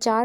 4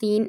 3